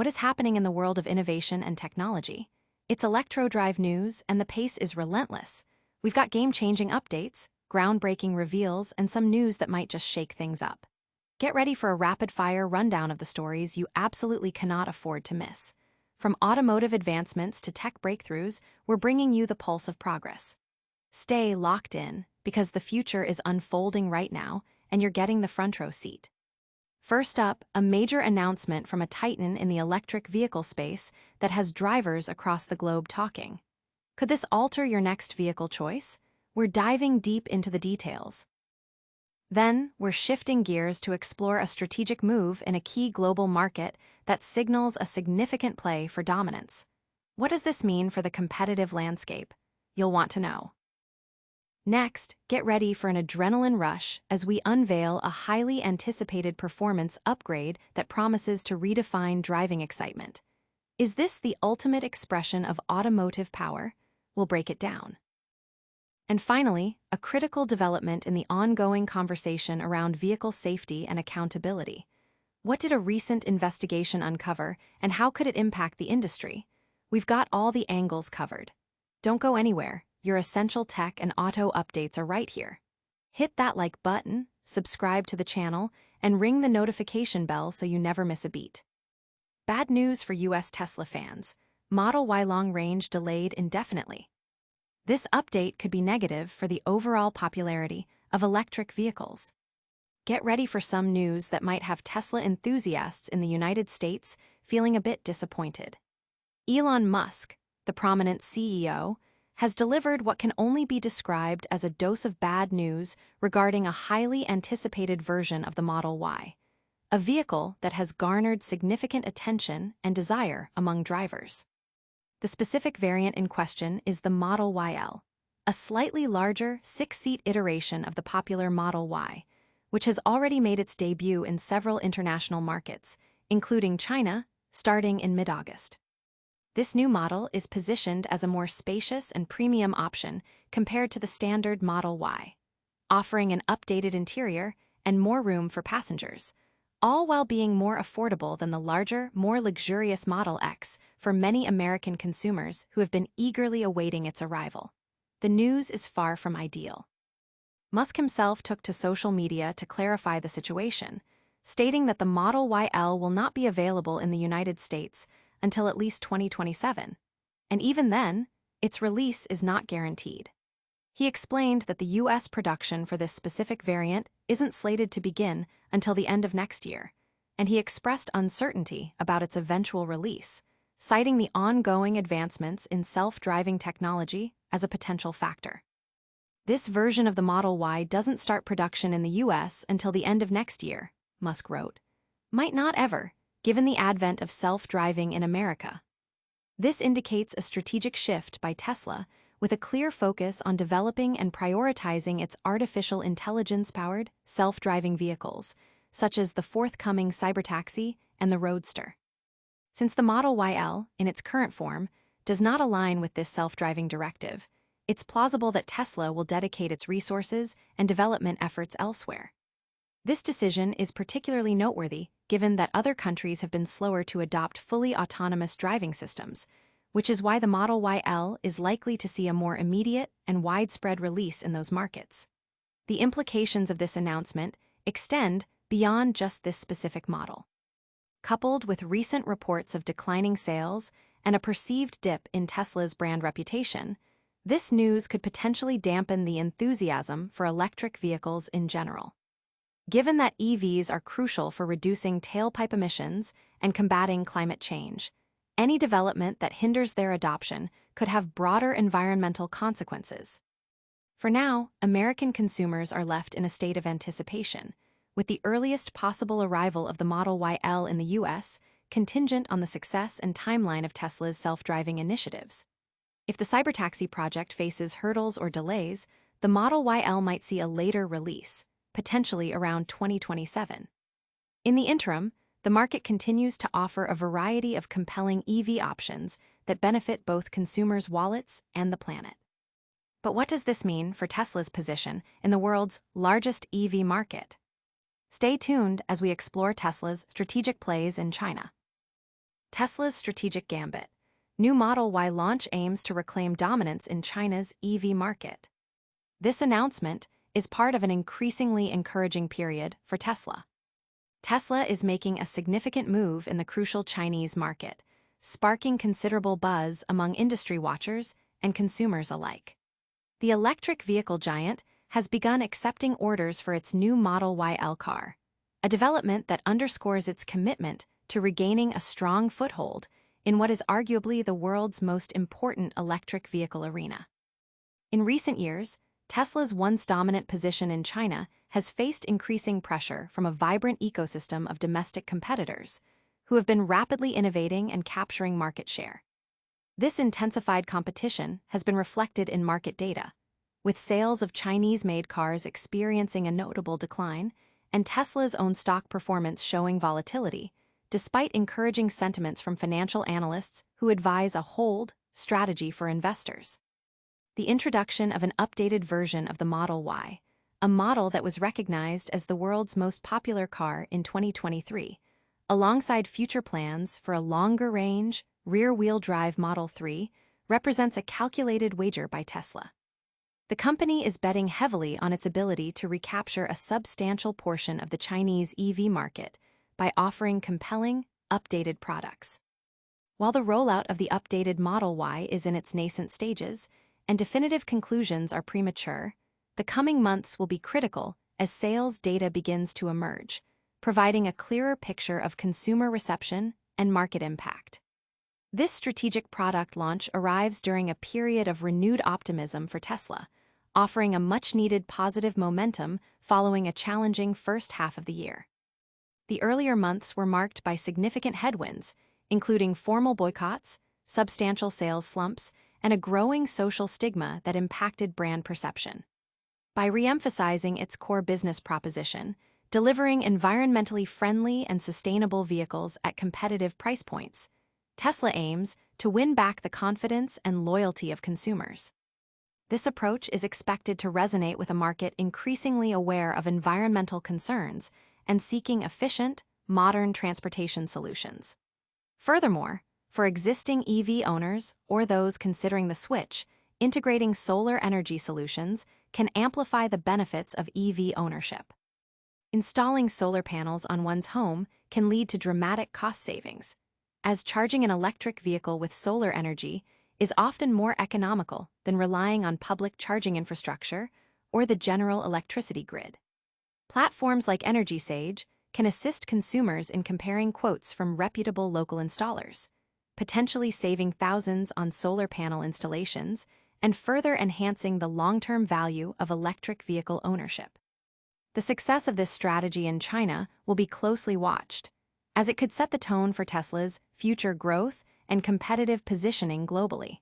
what is happening in the world of innovation and technology. It's electro-drive news, and the pace is relentless. We've got game-changing updates, groundbreaking reveals, and some news that might just shake things up. Get ready for a rapid-fire rundown of the stories you absolutely cannot afford to miss. From automotive advancements to tech breakthroughs, we're bringing you the pulse of progress. Stay locked in, because the future is unfolding right now, and you're getting the front row seat. First up, a major announcement from a titan in the electric vehicle space that has drivers across the globe talking. Could this alter your next vehicle choice? We're diving deep into the details. Then, we're shifting gears to explore a strategic move in a key global market that signals a significant play for dominance. What does this mean for the competitive landscape? You'll want to know. Next, get ready for an adrenaline rush as we unveil a highly anticipated performance upgrade that promises to redefine driving excitement. Is this the ultimate expression of automotive power? We'll break it down. And finally, a critical development in the ongoing conversation around vehicle safety and accountability. What did a recent investigation uncover, and how could it impact the industry? We've got all the angles covered. Don't go anywhere. Your essential tech and auto updates are right here. Hit that like button, subscribe to the channel, and ring the notification bell so you never miss a beat. Bad news for US Tesla fans. Model Y long range delayed indefinitely. This update could be negative for the overall popularity of electric vehicles. Get ready for some news that might have Tesla enthusiasts in the United States feeling a bit disappointed. Elon Musk, the prominent CEO, has delivered what can only be described as a dose of bad news regarding a highly anticipated version of the Model Y, a vehicle that has garnered significant attention and desire among drivers. The specific variant in question is the Model YL, a slightly larger, six-seat iteration of the popular Model Y, which has already made its debut in several international markets, including China, starting in mid-August. This new model is positioned as a more spacious and premium option compared to the standard Model Y, offering an updated interior and more room for passengers, all while being more affordable than the larger, more luxurious Model X for many American consumers who have been eagerly awaiting its arrival. The news is far from ideal. Musk himself took to social media to clarify the situation, stating that the Model YL will not be available in the United States until at least 2027, and even then, its release is not guaranteed. He explained that the US production for this specific variant isn't slated to begin until the end of next year, and he expressed uncertainty about its eventual release, citing the ongoing advancements in self-driving technology as a potential factor. This version of the Model Y doesn't start production in the US until the end of next year, Musk wrote. Might not ever, given the advent of self-driving in America. This indicates a strategic shift by Tesla with a clear focus on developing and prioritizing its artificial intelligence-powered, self-driving vehicles, such as the forthcoming Cybertaxi and the Roadster. Since the Model YL, in its current form, does not align with this self-driving directive, it's plausible that Tesla will dedicate its resources and development efforts elsewhere. This decision is particularly noteworthy given that other countries have been slower to adopt fully autonomous driving systems, which is why the Model YL is likely to see a more immediate and widespread release in those markets. The implications of this announcement extend beyond just this specific model. Coupled with recent reports of declining sales and a perceived dip in Tesla's brand reputation, this news could potentially dampen the enthusiasm for electric vehicles in general. Given that EVs are crucial for reducing tailpipe emissions and combating climate change, any development that hinders their adoption could have broader environmental consequences. For now, American consumers are left in a state of anticipation, with the earliest possible arrival of the Model YL in the US contingent on the success and timeline of Tesla's self-driving initiatives. If the Cybertaxi project faces hurdles or delays, the Model YL might see a later release, potentially around 2027. In the interim, the market continues to offer a variety of compelling EV options that benefit both consumers' wallets and the planet. But what does this mean for Tesla's position in the world's largest EV market? Stay tuned as we explore Tesla's strategic plays in China. Tesla's strategic gambit. New Model Y launch aims to reclaim dominance in China's EV market. This announcement is part of an increasingly encouraging period for Tesla. Tesla is making a significant move in the crucial Chinese market, sparking considerable buzz among industry watchers and consumers alike. The electric vehicle giant has begun accepting orders for its new Model YL car, a development that underscores its commitment to regaining a strong foothold in what is arguably the world's most important electric vehicle arena. In recent years, Tesla's once dominant position in China has faced increasing pressure from a vibrant ecosystem of domestic competitors who have been rapidly innovating and capturing market share. This intensified competition has been reflected in market data, with sales of Chinese-made cars experiencing a notable decline and Tesla's own stock performance showing volatility, despite encouraging sentiments from financial analysts who advise a hold strategy for investors. The introduction of an updated version of the Model Y, a model that was recognized as the world's most popular car in 2023, alongside future plans for a longer-range, rear-wheel drive Model 3, represents a calculated wager by Tesla. The company is betting heavily on its ability to recapture a substantial portion of the Chinese EV market by offering compelling, updated products. While the rollout of the updated Model Y is in its nascent stages, and definitive conclusions are premature, the coming months will be critical as sales data begins to emerge, providing a clearer picture of consumer reception and market impact. This strategic product launch arrives during a period of renewed optimism for Tesla, offering a much-needed positive momentum following a challenging first half of the year. The earlier months were marked by significant headwinds, including formal boycotts, substantial sales slumps, and a growing social stigma that impacted brand perception. By re-emphasizing its core business proposition, delivering environmentally friendly and sustainable vehicles at competitive price points, Tesla aims to win back the confidence and loyalty of consumers. This approach is expected to resonate with a market increasingly aware of environmental concerns and seeking efficient, modern transportation solutions. Furthermore, for existing EV owners or those considering the switch, integrating solar energy solutions can amplify the benefits of EV ownership. Installing solar panels on one's home can lead to dramatic cost savings, as charging an electric vehicle with solar energy is often more economical than relying on public charging infrastructure or the general electricity grid. Platforms like EnergySage can assist consumers in comparing quotes from reputable local installers, potentially saving thousands on solar panel installations and further enhancing the long-term value of electric vehicle ownership. The success of this strategy in China will be closely watched, as it could set the tone for Tesla's future growth and competitive positioning globally.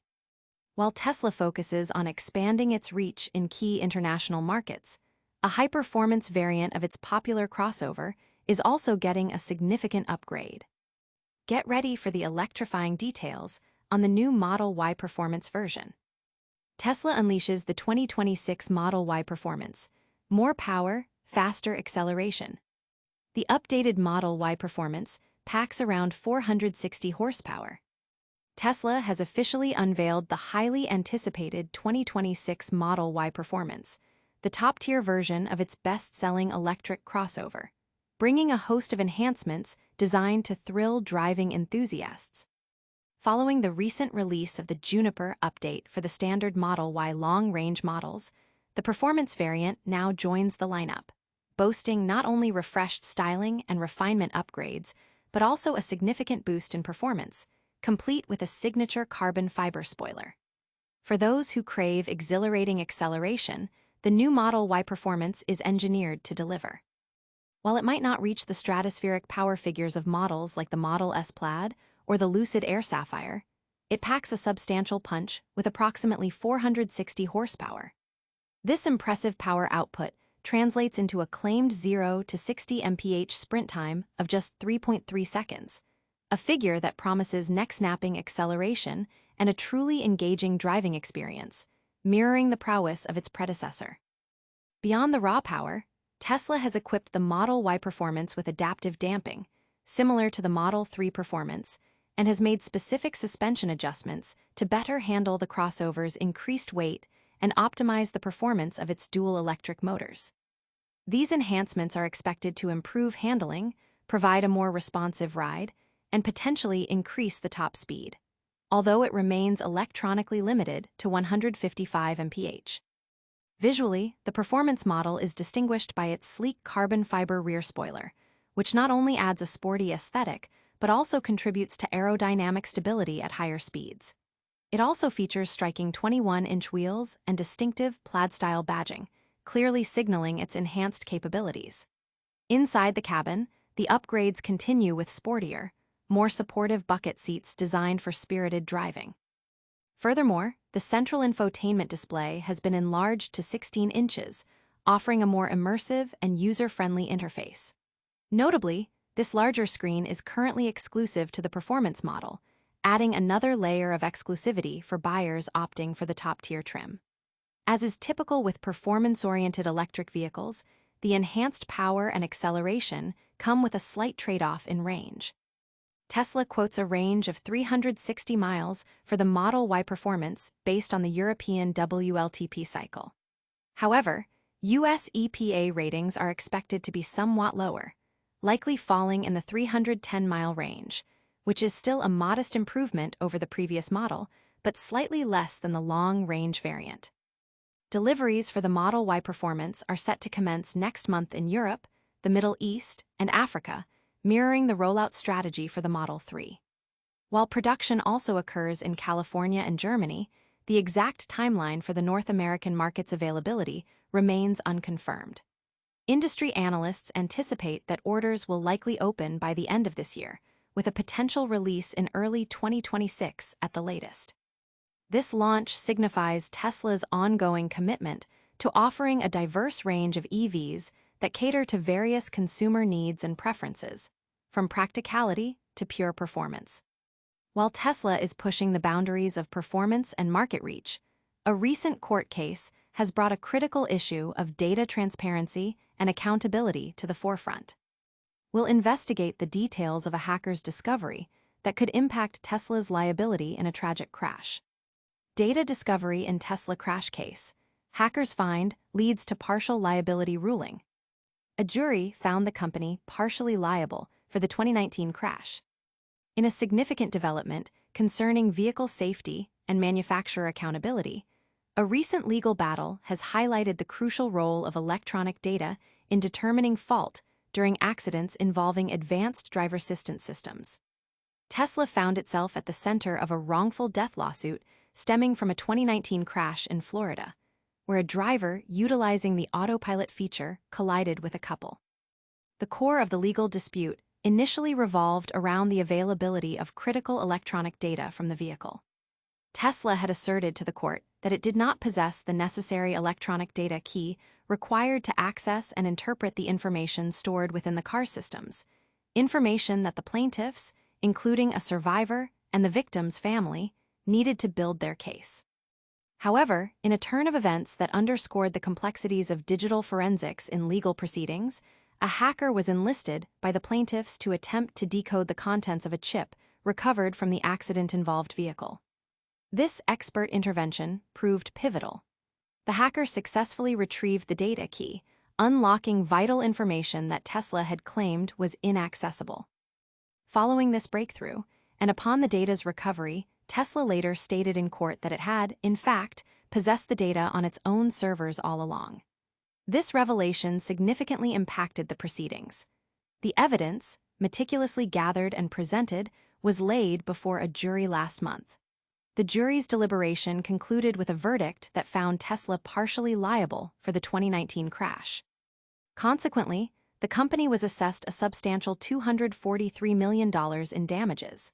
While Tesla focuses on expanding its reach in key international markets, a high-performance variant of its popular crossover is also getting a significant upgrade. Get ready for the electrifying details on the new Model Y Performance version. Tesla unleashes the 2026 Model Y Performance, more power, faster acceleration. The updated Model Y Performance packs around 460 horsepower. Tesla has officially unveiled the highly anticipated 2026 Model Y Performance, the top-tier version of its best-selling electric crossover, bringing a host of enhancements designed to thrill driving enthusiasts. Following the recent release of the Juniper update for the standard Model Y long-range models, the performance variant now joins the lineup, boasting not only refreshed styling and refinement upgrades, but also a significant boost in performance, complete with a signature carbon fiber spoiler. For those who crave exhilarating acceleration, the new Model Y Performance is engineered to deliver. While it might not reach the stratospheric power figures of models like the Model S Plaid or the Lucid Air Sapphire, it packs a substantial punch with approximately 460 horsepower. This impressive power output translates into a claimed 0 to 60 mph sprint time of just 3.3 seconds, a figure that promises neck-snapping acceleration and a truly engaging driving experience, mirroring the prowess of its predecessor. Beyond the raw power, Tesla has equipped the Model Y Performance with adaptive damping, similar to the Model 3 Performance, and has made specific suspension adjustments to better handle the crossover's increased weight and optimize the performance of its dual electric motors. These enhancements are expected to improve handling, provide a more responsive ride, and potentially increase the top speed, although it remains electronically limited to 155 mph. Visually, the performance model is distinguished by its sleek carbon fiber rear spoiler, which not only adds a sporty aesthetic, but also contributes to aerodynamic stability at higher speeds. It also features striking 21-inch wheels and distinctive plaid-style badging, clearly signaling its enhanced capabilities. Inside the cabin, the upgrades continue with sportier, more supportive bucket seats designed for spirited driving. Furthermore, the central infotainment display has been enlarged to 16 inches, offering a more immersive and user-friendly interface. Notably, this larger screen is currently exclusive to the performance model, adding another layer of exclusivity for buyers opting for the top-tier trim. As is typical with performance-oriented electric vehicles, the enhanced power and acceleration come with a slight trade-off in range. Tesla quotes a range of 360 miles for the Model Y performance based on the European WLTP cycle. However, US EPA ratings are expected to be somewhat lower, likely falling in the 310-mile range, which is still a modest improvement over the previous model, but slightly less than the long-range variant. Deliveries for the Model Y performance are set to commence next month in Europe, the Middle East, and Africa, mirroring the rollout strategy for the Model 3. While production also occurs in California and Germany, the exact timeline for the North American market's availability remains unconfirmed. Industry analysts anticipate that orders will likely open by the end of this year, with a potential release in early 2026 at the latest. This launch signifies Tesla's ongoing commitment to offering a diverse range of EVs that cater to various consumer needs and preferences, from practicality to pure performance. While Tesla is pushing the boundaries of performance and market reach, a recent court case has brought a critical issue of data transparency and accountability to the forefront. We'll investigate the details of a hacker's discovery that could impact Tesla's liability in a tragic crash. Data discovery in Tesla crash case. Hackers find leads to partial liability ruling. A jury found the company partially liable for the 2019 crash. In a significant development concerning vehicle safety and manufacturer accountability, a recent legal battle has highlighted the crucial role of electronic data in determining fault during accidents involving advanced driver assistance systems. Tesla found itself at the center of a wrongful death lawsuit stemming from a 2019 crash in Florida, where a driver utilizing the Autopilot feature collided with a couple. The core of the legal dispute initially revolved around the availability of critical electronic data from the vehicle. Tesla had asserted to the court that it did not possess the necessary electronic data key required to access and interpret the information stored within the car systems, information that the plaintiffs, including a survivor and the victim's family, needed to build their case. However, in a turn of events that underscored the complexities of digital forensics in legal proceedings, a hacker was enlisted by the plaintiffs to attempt to decode the contents of a chip recovered from the accident-involved vehicle. This expert intervention proved pivotal. The hacker successfully retrieved the data key, unlocking vital information that Tesla had claimed was inaccessible. Following this breakthrough, and upon the data's recovery, Tesla later stated in court that it had, in fact, possessed the data on its own servers all along. This revelation significantly impacted the proceedings. The evidence, meticulously gathered and presented, was laid before a jury last month. The jury's deliberation concluded with a verdict that found Tesla partially liable for the 2019 crash. Consequently, the company was assessed a substantial $243 million in damages.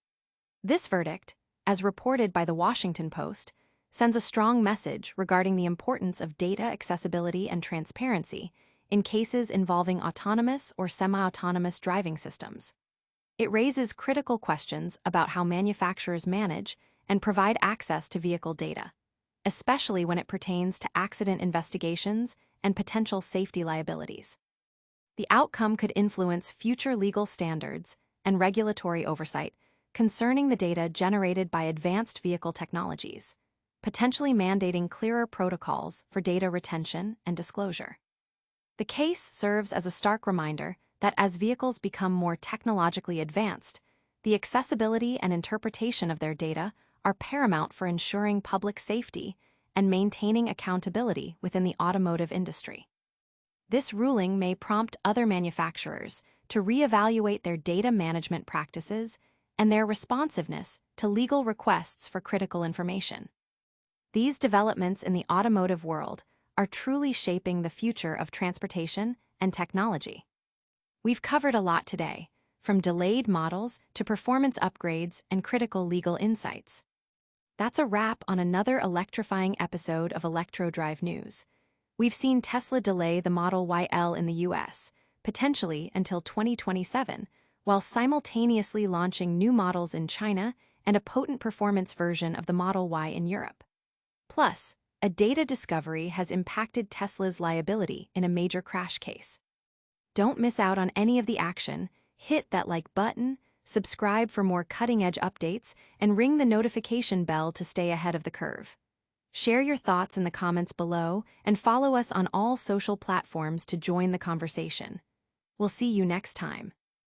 This verdict, as reported by The Washington Post, sends a strong message regarding the importance of data accessibility and transparency in cases involving autonomous or semi-autonomous driving systems. It raises critical questions about how manufacturers manage and provide access to vehicle data, especially when it pertains to accident investigations and potential safety liabilities. The outcome could influence future legal standards and regulatory oversight, concerning the data generated by advanced vehicle technologies, potentially mandating clearer protocols for data retention and disclosure. The case serves as a stark reminder that as vehicles become more technologically advanced, the accessibility and interpretation of their data are paramount for ensuring public safety and maintaining accountability within the automotive industry. This ruling may prompt other manufacturers to reevaluate their data management practices and their responsiveness to legal requests for critical information. These developments in the automotive world are truly shaping the future of transportation and technology. We've covered a lot today, from delayed models to performance upgrades and critical legal insights. That's a wrap on another electrifying episode of Electro Drive News. We've seen Tesla delay the Model YL in the US, potentially until 2027, while simultaneously launching new models in China and a potent performance version of the Model Y in Europe. Plus, a data discovery has impacted Tesla's liability in a major crash case. Don't miss out on any of the action. Hit that like button, subscribe for more cutting-edge updates, and ring the notification bell to stay ahead of the curve. Share your thoughts in the comments below and follow us on all social platforms to join the conversation. We'll see you next time.